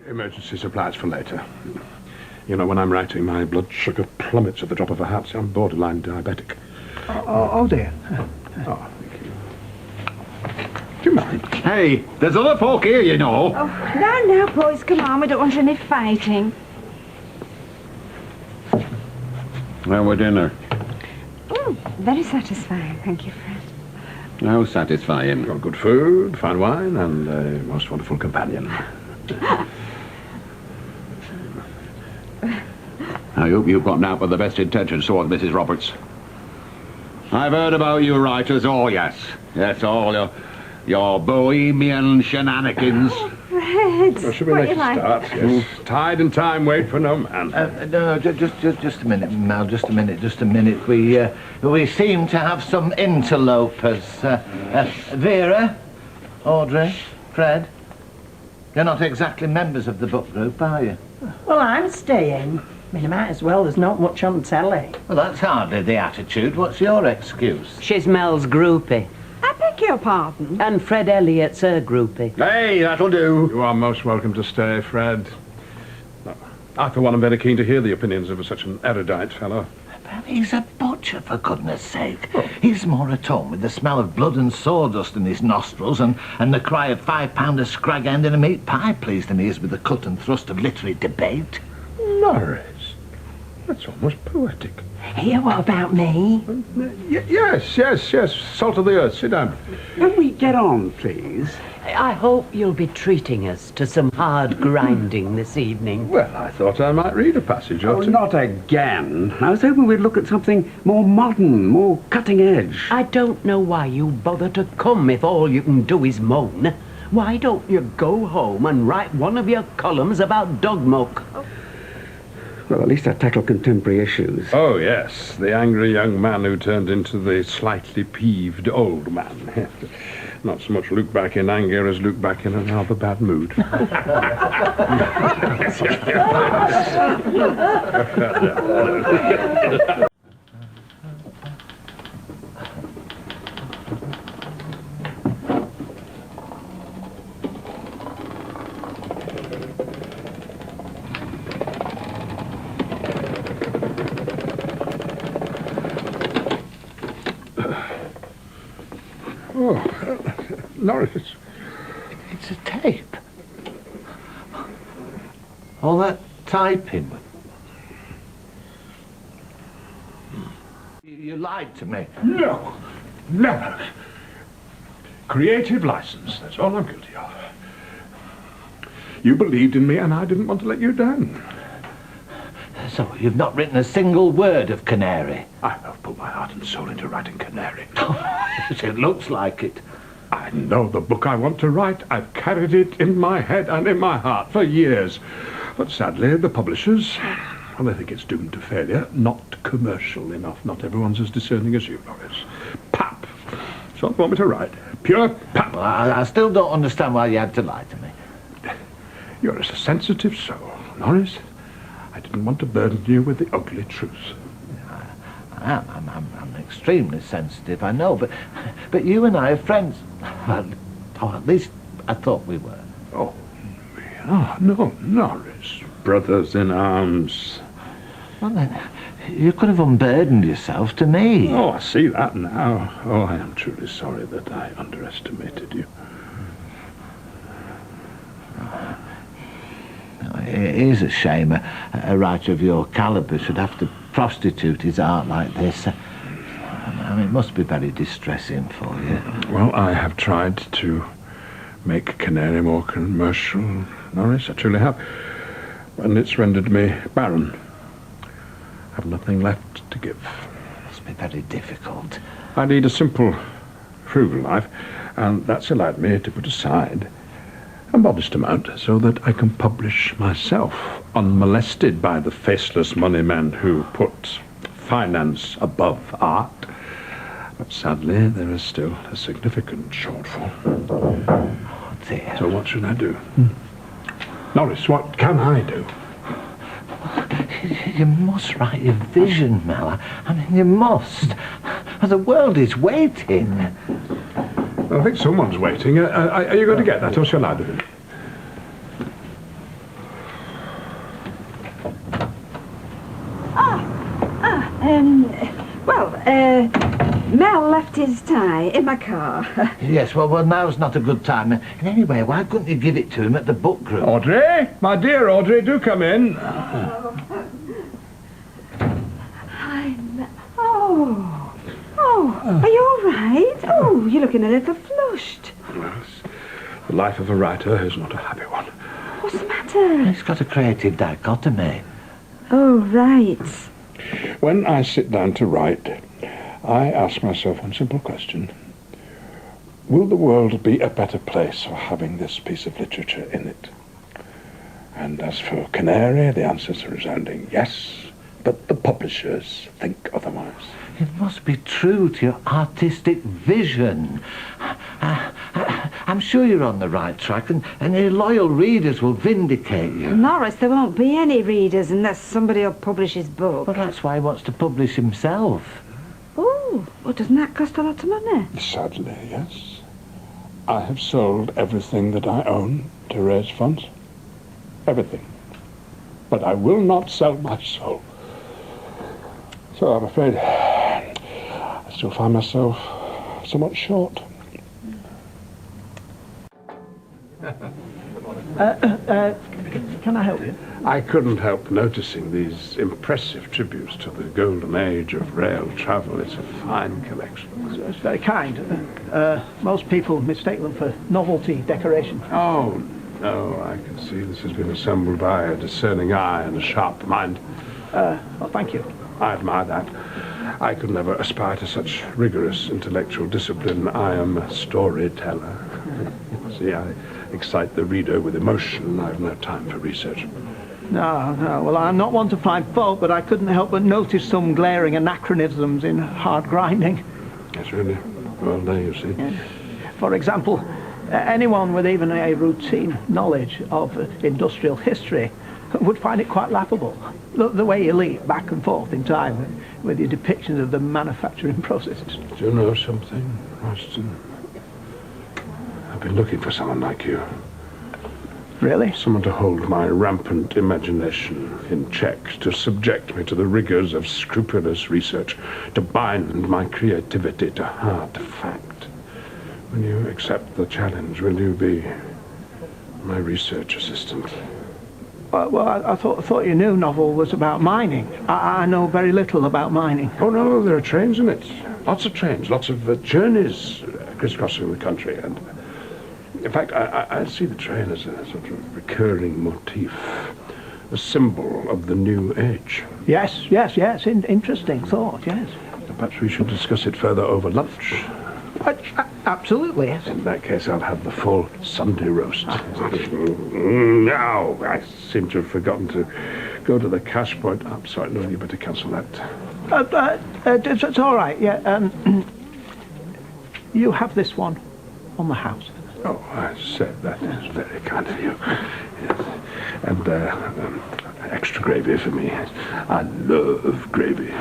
Emergency supplies for later. You know, when I'm writing, my blood sugar plummets at the drop of a hat, so I'm borderline diabetic. Oh dear. Oh, thank you. Do you mind? Hey, there's other folk here, you know. Oh, no, boys, come on. We don't want any fighting. How was dinner? Oh, very satisfying. Thank you, Fred. How satisfying. Got good food, fine wine, and a most wonderful companion. I hope you've gotten out with the best intentions towards Mrs. Roberts. I've heard about you writers, oh yes. Yes, all your bohemian shenanigans. Oh, Fred. Well, should we make a start? Yes. Tide and time wait for no man. No, just a minute, Mel. Just a minute. We seem to have some interlopers. Vera, Audrey, Fred. You're not exactly members of the book group, are you? Well, I'm staying. I mean, I might as well. There's not much on telly. Well, that's hardly the attitude. What's your excuse? She's Mel's groupie. I beg your pardon. And Fred Elliott's her groupie. Hey, that'll do. You are most welcome to stay, Fred. No, I, for one, am very keen to hear the opinions of such an erudite fellow. Well, he's a butcher, for goodness sake. Oh. He's more at home with the smell of blood and sawdust in his nostrils and the cry of £5 a scrag end in a meat pie, pleased than he is with the cut and thrust of literary debate. Norris, that's almost poetic. Here, what about me? Yes. Salt of the earth, sit down. Can we get on, please? I hope you'll be treating us to some hard grinding this evening. Well, I thought I might read a passage or two. Not again. I was hoping we'd look at something more modern, more cutting edge. I don't know why you bother to come if all you can do is moan. Why don't you go home and write one of your columns about dog muck? Well, at least I tackle contemporary issues. Oh, yes, the angry young man who turned into the slightly peeved old man. Not so much look back in anger as look back in a rather bad mood. Norris. It's a tape. All that typing. You lied to me. No, never. Creative license, that's all I'm guilty of. You believed in me and I didn't want to let you down. So you've not written a single word of Canary? I've put my heart and soul into writing Canary. It looks like it. I know the book I want to write. I've carried it in my head and in my heart for years. But sadly, the publishers, well, they think it's doomed to failure. Not commercial enough. Not everyone's as discerning as you, Norris. Pap. That's what you want me to write. Pure pap. Well, I still don't understand why you had to lie to me. You're a sensitive soul, Norris. I didn't want to burden you with the ugly truth. I'm extremely sensitive, I know, but you and I are friends. Well, at least I thought we were. Oh, we are? No, Norris. Brothers in arms. Well, then, you could have unburdened yourself to me. Oh, I see that now. Oh, I am truly sorry that I underestimated you. It is a shame a writer of your calibre should have to prostitute his art like this. I mean, it must be very distressing for you. Well, I have tried to make Canary more commercial, Norris, I truly have. And it's rendered me barren. I have nothing left to give. It must be very difficult. I lead a simple, frugal life, and that's allowed me to put aside a modest amount so that I can publish myself unmolested by the faceless money men who put finance above art. But sadly, there is still a significant shortfall. Oh, dear. So what should I do? Norris, what can I do? You must write your vision, Mel. I mean, you must. The world is waiting. Well, I think someone's waiting. Are you going to get that, or shall I do it? Mel left his tie in my car. Yes, well, now's not a good time. And anyway, why couldn't you give it to him at the book group? Audrey, my dear Audrey, do come in. Hi, Mel. Oh, are you all right? Oh, you're looking a little flushed. Yes. The life of a writer is not a happy one. What's the matter? It's got a creative dichotomy. Oh, right. When I sit down to write, I ask myself one simple question. Will the world be a better place for having this piece of literature in it? And as for Canary, the answer's a resounding yes, but the publishers think otherwise. It must be true to your artistic vision. I'm sure you're on the right track, and your loyal readers will vindicate you. Morris, there won't be any readers unless somebody will publish his book. Well, that's why he wants to publish himself. Oh, well, doesn't that cost a lot of money? Sadly, yes. I have sold everything that I own to raise funds. Everything. But I will not sell my soul. So I'm afraid I still find myself somewhat short. Can I help you? I couldn't help noticing these impressive tributes to the golden age of rail travel. It's a fine collection. It's very kind. Most people mistake them for novelty decoration. Oh, no, I can see this has been assembled by a discerning eye and a sharp mind. Well, thank you. I admire that. I could never aspire to such rigorous intellectual discipline. I am a storyteller. See, I excite the reader with emotion. I've no time for research. No. Well, I'm not one to find fault, but I couldn't help but notice some glaring anachronisms in hard grinding. Yes, really? Well, there you see. Yeah. For example, anyone with even a routine knowledge of industrial history would find it quite laughable. The way you leap back and forth in time with your depictions of the manufacturing processes. Do you know something, Royston? I've been looking for someone like you. Really? Someone to hold my rampant imagination in check, to subject me to the rigors of scrupulous research, to bind my creativity to hard fact. When you accept the challenge, will you be my research assistant? Well, I thought your new novel was about mining. I know very little about mining. Oh, no, there are trains in it. Lots of trains, lots of journeys crisscrossing the country. And in fact, I see the train as a sort of recurring motif, a symbol of the new age. Yes. Interesting thought, yes. Perhaps we should discuss it further over lunch. Absolutely, yes. In that case, I'll have the full Sunday roast. Now, I seem to have forgotten to go to the cash point. I'm sorry, no, you better cancel that. It's all right, yeah. You have this one on the house. Oh, I said that is very kind of you. Yes. And extra gravy for me. I love gravy.